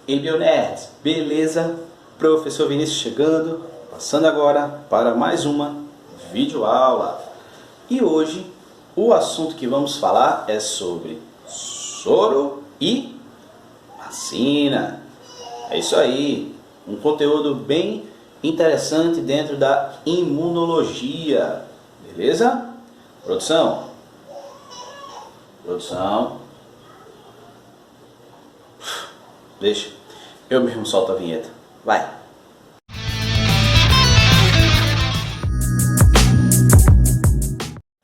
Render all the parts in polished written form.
Ei, Bionerds, beleza? Professor Vinícius chegando, passando agora para mais uma videoaula. E hoje o assunto que vamos falar é sobre soro e vacina. É isso aí, um conteúdo bem interessante dentro da imunologia, beleza? Produção. Deixa, eu mesmo solto a vinheta. Vai!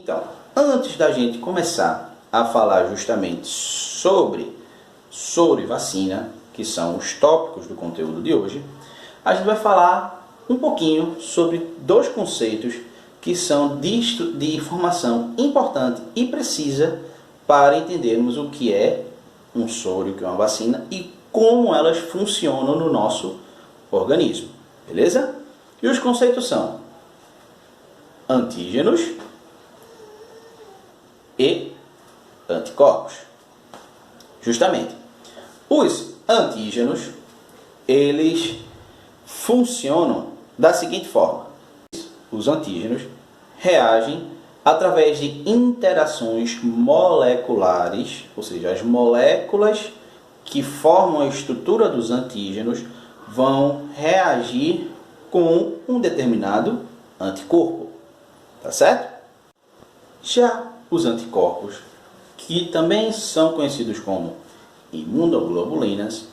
Então, antes da gente começar a falar justamente sobre soro e vacina, que são os tópicos do conteúdo de hoje, a gente vai falar um pouquinho sobre dois conceitos que são de informação importante e precisa para entendermos o que é um soro e o que é uma vacina e como elas funcionam no nosso organismo, beleza? E os conceitos são antígenos e anticorpos. Justamente, os antígenos, eles funcionam da seguinte forma. Os antígenos reagem através de interações moleculares, ou seja, as moléculas que formam a estrutura dos antígenos vão reagir com um determinado anticorpo, tá certo? Já os anticorpos, que também são conhecidos como imunoglobulinas,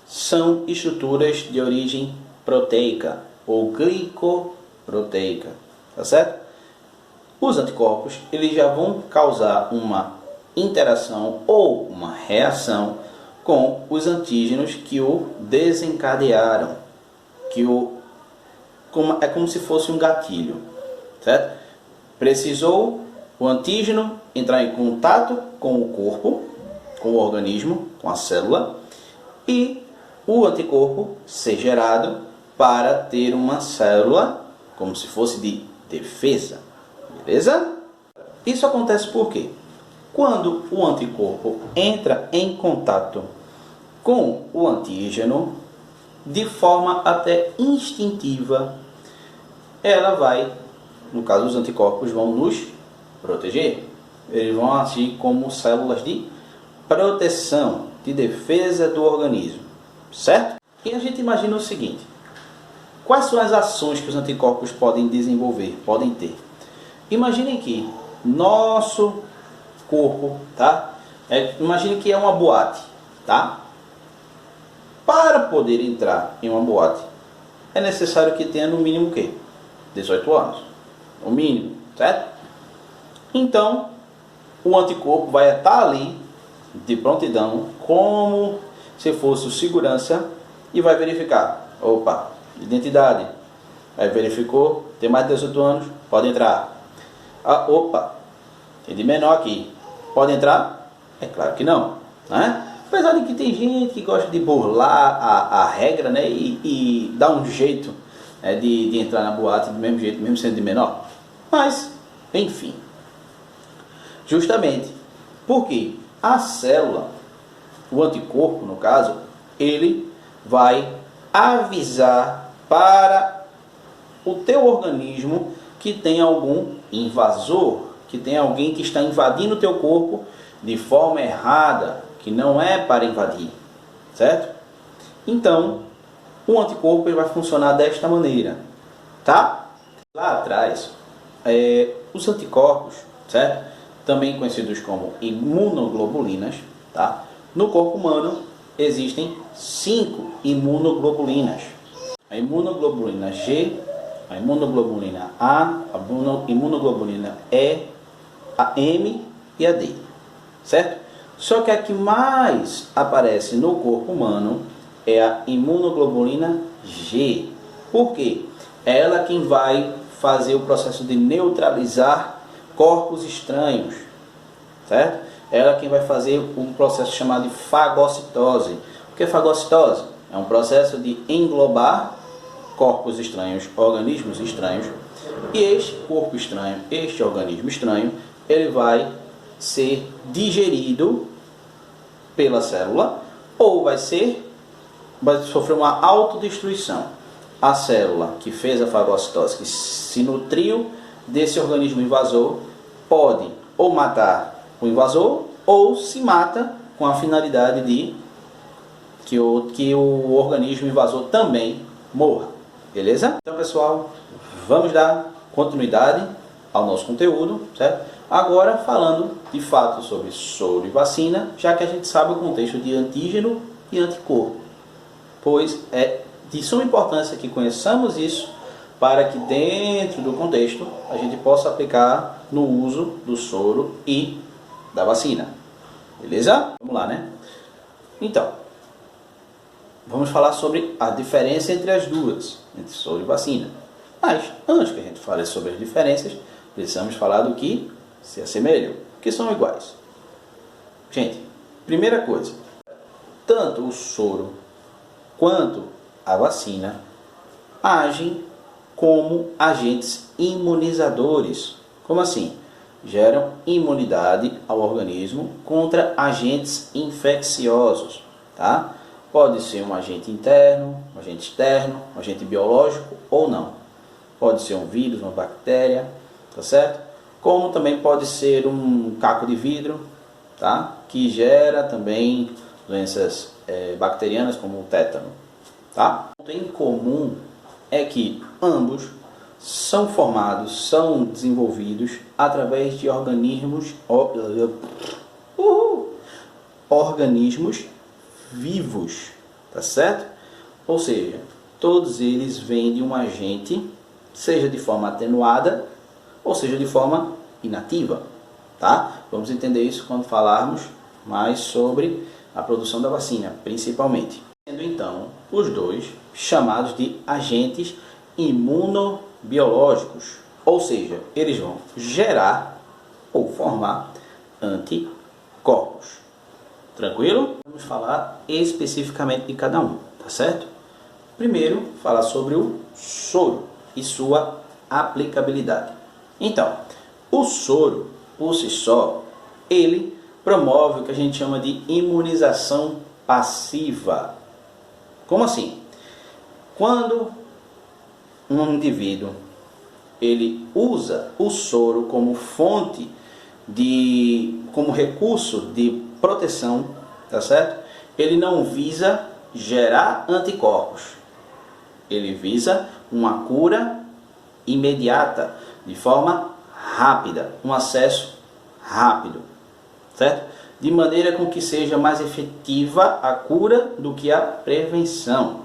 são estruturas de origem proteica ou glicoproteica, tá certo? Os anticorpos, eles já vão causar uma interação ou uma reação com os antígenos que o desencadearam, é como se fosse um gatilho, certo? Precisou o antígeno entrar em contato com o corpo, com o organismo, com a célula, e o anticorpo ser gerado para ter uma célula como se fosse de defesa, beleza? Isso acontece por quê? Quando o anticorpo entra em contato com o antígeno, de forma até instintiva, ela vai, no caso os anticorpos vão nos proteger. Eles vão agir como células de proteção, de defesa do organismo, certo? E a gente imagina o seguinte: quais são as ações que os anticorpos podem desenvolver, podem ter? Imaginem que nosso corpo, tá? Imagine que é uma boate, tá? Para poder entrar em uma boate, é necessário que tenha no mínimo o quê? 18 anos, no mínimo, certo? Então, o anticorpo vai estar ali de prontidão, como se fosse o segurança, e vai verificar, opa, identidade, aí verificou, tem mais de 18 anos, pode entrar. Opa, tem de menor aqui, pode entrar? É claro que não, né? Apesar de que tem gente que gosta de burlar a regra, né, e dar um jeito, né, de entrar na boate do mesmo jeito, mesmo sendo de menor. Mas, enfim, justamente porque a célula, o anticorpo no caso, ele vai avisar para o teu organismo que tem algum invasor, que tem alguém que está invadindo o teu corpo de forma errada, que não é para invadir, certo? Então, o anticorpo ele vai funcionar desta maneira, tá? Lá atrás, os anticorpos, certo? Também conhecidos como imunoglobulinas, tá? No corpo humano existem 5 imunoglobulinas: a imunoglobulina G, a imunoglobulina A, a imunoglobulina E, a M e a D, certo? Só que a que mais aparece no corpo humano é a imunoglobulina G. Por quê? É ela quem vai fazer o processo de neutralizar corpos estranhos, certo? É ela quem vai fazer um processo chamado de fagocitose. O que é fagocitose? É um processo de englobar corpos estranhos, organismos estranhos, e este corpo estranho, este organismo estranho, ele vai ser digerido pela célula ou vai ser vai sofrer uma autodestruição. A célula que fez a fagocitose, que se nutriu desse organismo invasor, pode ou matar o invasor ou se mata com a finalidade de que o organismo invasor também morra. Beleza? Então, pessoal, vamos dar continuidade ao nosso conteúdo, certo? Agora falando de fato sobre soro e vacina, já que a gente sabe o contexto de antígeno e anticorpo, pois é de suma importância que conheçamos isso para que dentro do contexto a gente possa aplicar no uso do soro e da vacina. Beleza? Vamos lá, né? Então, vamos falar sobre a diferença entre as duas, entre soro e vacina. Mas, antes que a gente fale sobre as diferenças, precisamos falar do que se assemelham, que são iguais. Gente, primeira coisa, tanto o soro quanto a vacina agem como agentes imunizadores. Como assim? Geram imunidade ao organismo contra agentes infecciosos, tá? Pode ser um agente interno, um agente externo, um agente biológico ou não. Pode ser um vírus, uma bactéria, tá certo? Como também pode ser um caco de vidro, tá? Que gera também doenças bacterianas como o tétano, tá? O que tem em comum é que ambos são formados, são desenvolvidos através de organismos vivos, tá certo? Ou seja, todos eles vêm de um agente, seja de forma atenuada ou seja de forma inativa, tá? Vamos entender isso quando falarmos mais sobre a produção da vacina, principalmente. Sendo então os dois chamados de agentes imunobiológicos, ou seja, eles vão gerar ou formar anticorpos. Tranquilo? Vamos falar especificamente de cada um, tá certo? Primeiro, falar sobre o soro e sua aplicabilidade. Então, o soro, por si só, ele promove o que a gente chama de imunização passiva. Como assim? Quando um indivíduo ele usa o soro como fonte como recurso de proteção, tá certo? Ele não visa gerar anticorpos. Ele visa uma cura imediata, de forma rápida, um acesso rápido, certo? De maneira com que seja mais efetiva a cura do que a prevenção.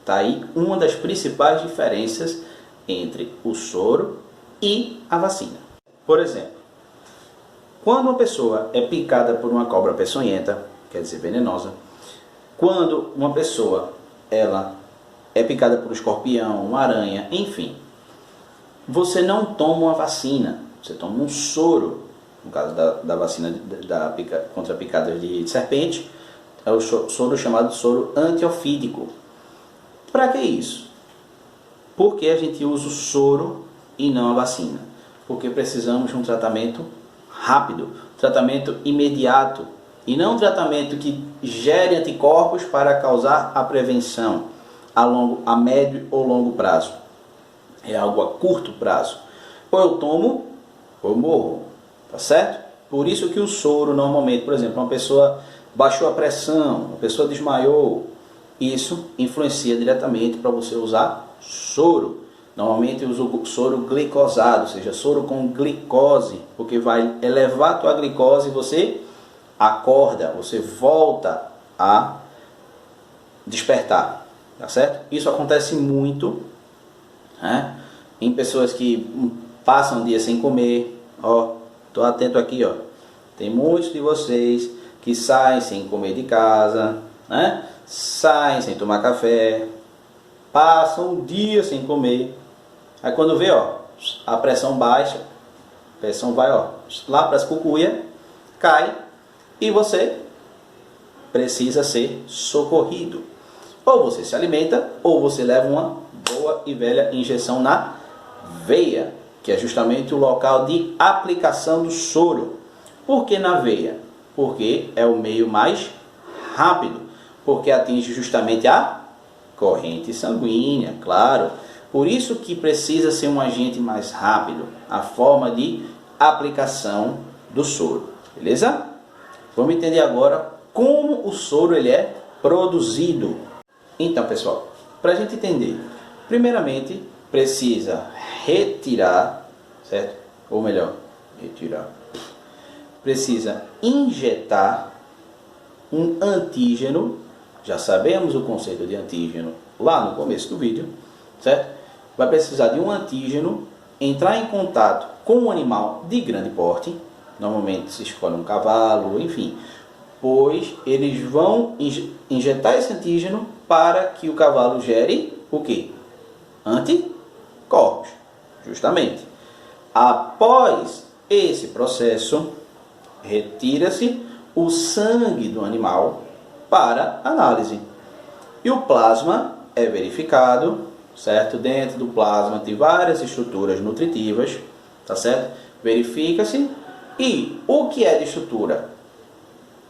Tá aí uma das principais diferenças entre o soro e a vacina. Por exemplo, quando uma pessoa é picada por uma cobra peçonhenta, quer dizer venenosa, quando uma pessoa ela é picada por um escorpião, uma aranha, enfim, você não toma uma vacina, você toma um soro. No caso da vacina contra picadas de serpente, é o soro chamado soro antiofídico. Para que isso? Por que a gente usa o soro e não a vacina? Porque precisamos de um tratamento rápido, tratamento imediato, e não um tratamento que gere anticorpos para causar a prevenção a médio ou longo prazo. É algo a curto prazo. Ou eu tomo, ou eu morro. Tá certo? Por isso que o soro normalmente, por exemplo, uma pessoa baixou a pressão, uma pessoa desmaiou, isso influencia diretamente para você usar soro. Normalmente eu uso soro glicosado, ou seja, soro com glicose, porque vai elevar a tua glicose e você acorda, você volta a despertar, tá certo? Isso acontece muito, né, em pessoas que passam um dia sem comer. Ó, tô atento aqui, ó. Tem muitos de vocês que saem sem comer de casa, né? Saem sem tomar café, passam um dia sem comer. Aí quando vê, ó, a pressão baixa, a pressão vai, ó, lá para as cucuias, cai e você precisa ser socorrido. Ou você se alimenta, ou você leva uma boa e velha injeção na veia, que é justamente o local de aplicação do soro. Por que na veia? Porque é o meio mais rápido. Porque atinge justamente a corrente sanguínea, claro. Por isso que precisa ser um agente mais rápido, a forma de aplicação do soro, beleza? Vamos entender agora como o soro ele é produzido. Então, pessoal, para a gente entender, primeiramente precisa retirar, certo? Ou melhor, retirar. Precisa injetar um antígeno. Já sabemos o conceito de antígeno lá no começo do vídeo, certo? Vai precisar de um antígeno, entrar em contato com um animal de grande porte, normalmente se escolhe um cavalo, enfim, pois eles vão injetar esse antígeno para que o cavalo gere o quê? Anticorpos, justamente. Após esse processo, retira-se o sangue do animal para análise. E o plasma é verificado, certo? Dentro do plasma tem várias estruturas nutritivas, tá certo? Verifica-se. E o que é de estrutura?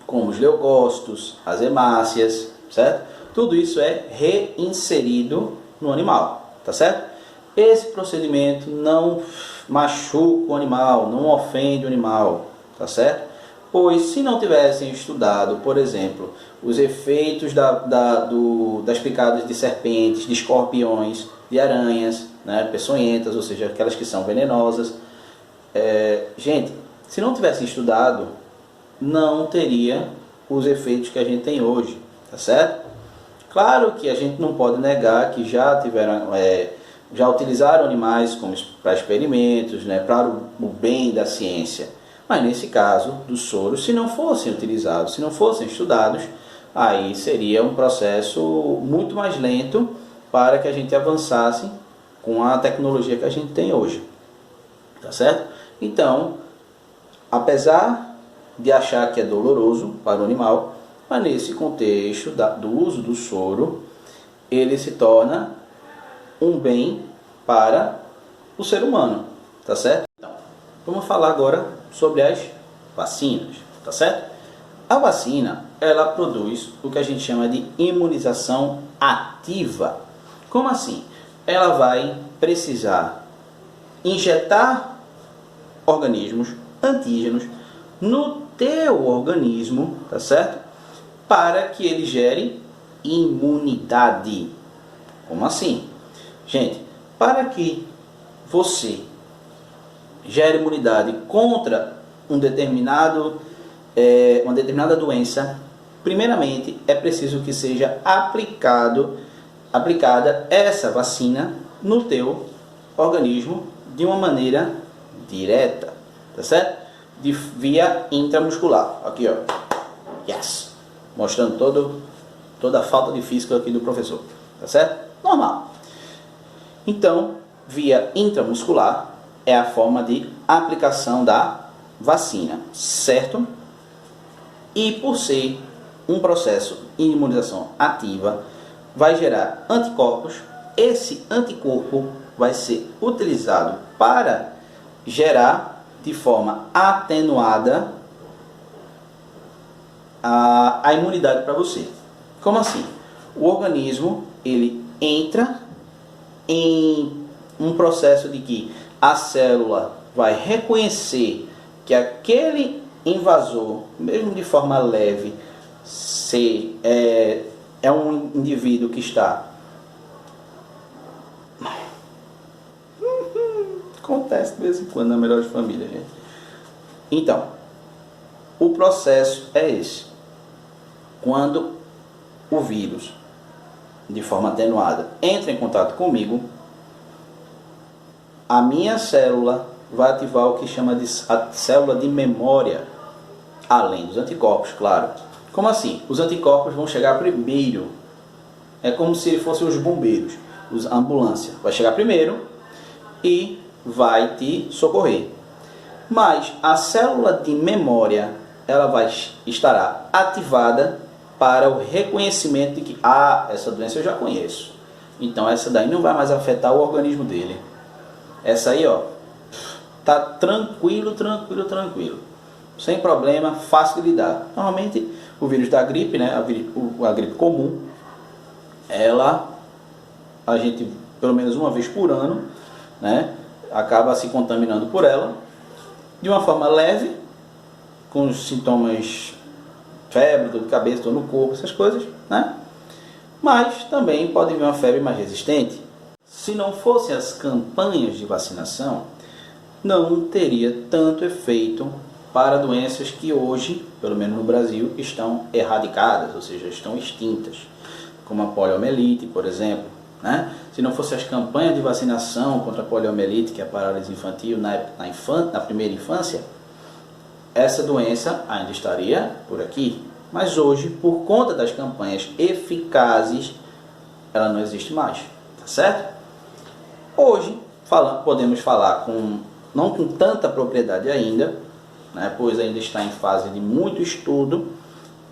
Como os leucócitos, as hemácias, certo? Tudo isso é reinserido no animal, tá certo? Esse procedimento não machuca o animal, não ofende o animal, tá certo? Pois se não tivessem estudado, por exemplo, os efeitos das picadas de serpentes, de escorpiões, de aranhas, né, peçonhentas, ou seja, aquelas que são venenosas, gente, se não tivessem estudado, não teria os efeitos que a gente tem hoje, tá certo? Claro que a gente não pode negar que já utilizaram animais para experimentos, né, para o bem da ciência. Mas nesse caso dos soros, se não fossem utilizados, se não fossem estudados, aí seria um processo muito mais lento para que a gente avançasse com a tecnologia que a gente tem hoje, tá certo? Então, apesar de achar que é doloroso para o animal, mas nesse contexto do uso do soro, ele se torna um bem para o ser humano, tá certo? Então, vamos falar agora sobre as vacinas, tá certo? A vacina, ela produz o que a gente chama de imunização ativa. Como assim? Ela vai precisar injetar organismos, antígenos, no teu organismo, tá certo? Para que ele gere imunidade. Como assim? Gente, para que você gere imunidade contra uma determinada doença, primeiramente é preciso que seja aplicada essa vacina no teu organismo de uma maneira direta, tá certo? Via intramuscular. Aqui, ó. Yes! Mostrando toda a falta de físico aqui do professor, tá certo? Normal. Então, via intramuscular é a forma de aplicação da vacina, certo? E por ser um processo de imunização ativa, vai gerar anticorpos. Esse anticorpo vai ser utilizado para gerar de forma atenuada a imunidade para você. Como assim? O organismo ele entra em um processo de que a célula vai reconhecer que aquele invasor, mesmo de forma leve, é um indivíduo que está... Acontece de vez em quando na melhor de família, gente. Então, o processo é esse. Quando o vírus, de forma atenuada, entra em contato comigo, a minha célula vai ativar o que chama de a célula de memória, além dos anticorpos, claro. Como assim? Os anticorpos vão chegar primeiro. É como se fossem os bombeiros, a ambulância. Vai chegar primeiro e vai te socorrer. Mas a célula de memória, ela estará ativada para o reconhecimento de que essa doença eu já conheço. Então essa daí não vai mais afetar o organismo dele. Essa aí, ó, tá tranquilo. Sem problema, fácil de lidar. Normalmente O vírus da gripe, né, a gripe comum, a gente, pelo menos uma vez por ano, né, acaba se contaminando por ela, de uma forma leve, com os sintomas febre, dor de cabeça, dor no corpo, essas coisas, né? Mas também pode vir uma febre mais resistente. Se não fossem as campanhas de vacinação, não teria tanto efeito para doenças que hoje, pelo menos no Brasil, estão erradicadas, ou seja, estão extintas, como a poliomielite, por exemplo, né? Se não fossem as campanhas de vacinação contra a poliomielite, que é a paralisia infantil na primeira infância, essa doença ainda estaria por aqui. Mas hoje, por conta das campanhas eficazes, ela não existe mais, tá certo? Hoje, podemos falar não com tanta propriedade ainda, né, pois ainda está em fase de muito estudo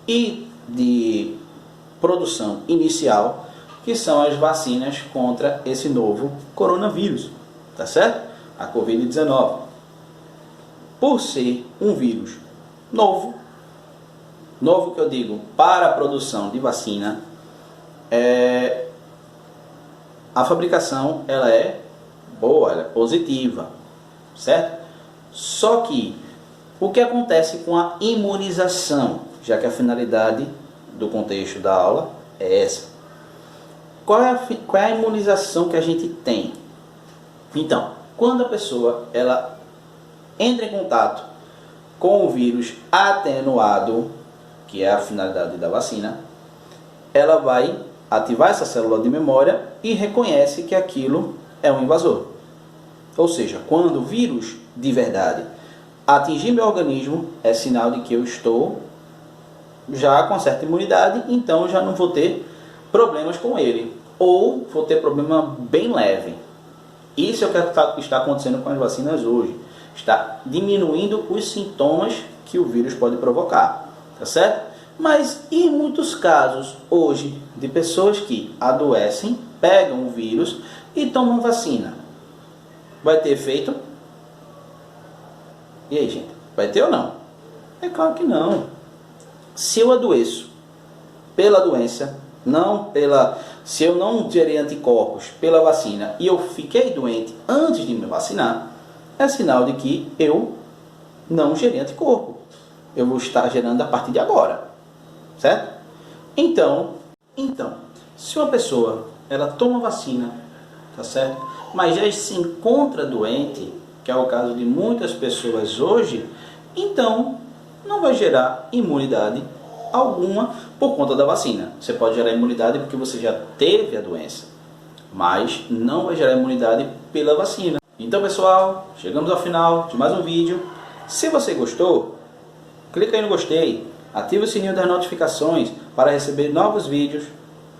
e de produção inicial, que são as vacinas contra esse novo coronavírus, tá certo? A Covid-19. Por ser um vírus novo que eu digo para a produção de vacina, a fabricação ela é boa, ela é positiva, certo? Só que o que acontece com a imunização, já que a finalidade do contexto da aula é essa? Qual é a imunização que a gente tem? Então, quando a pessoa ela entra em contato com o vírus atenuado, que é a finalidade da vacina, ela vai ativar essa célula de memória e reconhece que aquilo é um invasor. Ou seja, quando o vírus de verdade atingir meu organismo, é sinal de que eu estou já com certa imunidade, então já não vou ter problemas com ele, ou vou ter problema bem leve. Isso é o que está acontecendo com as vacinas hoje. Está diminuindo os sintomas que o vírus pode provocar, tá certo? Mas em muitos casos hoje de pessoas que adoecem, pegam o vírus e tomam vacina, vai ter efeito? E aí, gente, vai ter ou não? É claro que não. Se eu adoeço pela doença, se eu não gerei anticorpos pela vacina e eu fiquei doente antes de me vacinar, é sinal de que eu não gerei anticorpo. Eu vou estar gerando a partir de agora, certo? Então, se uma pessoa ela toma vacina, tá certo? Mas já se encontra doente, que é o caso de muitas pessoas hoje, então não vai gerar imunidade alguma por conta da vacina. Você pode gerar imunidade porque você já teve a doença, mas não vai gerar imunidade pela vacina. Então, pessoal, chegamos ao final de mais um vídeo. Se você gostou, clica aí no gostei, ativa o sininho das notificações para receber novos vídeos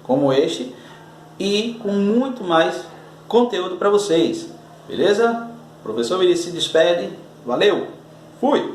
como este e com muito mais conteúdo para vocês. Beleza? O professor Vinícius se despede. Valeu! Fui!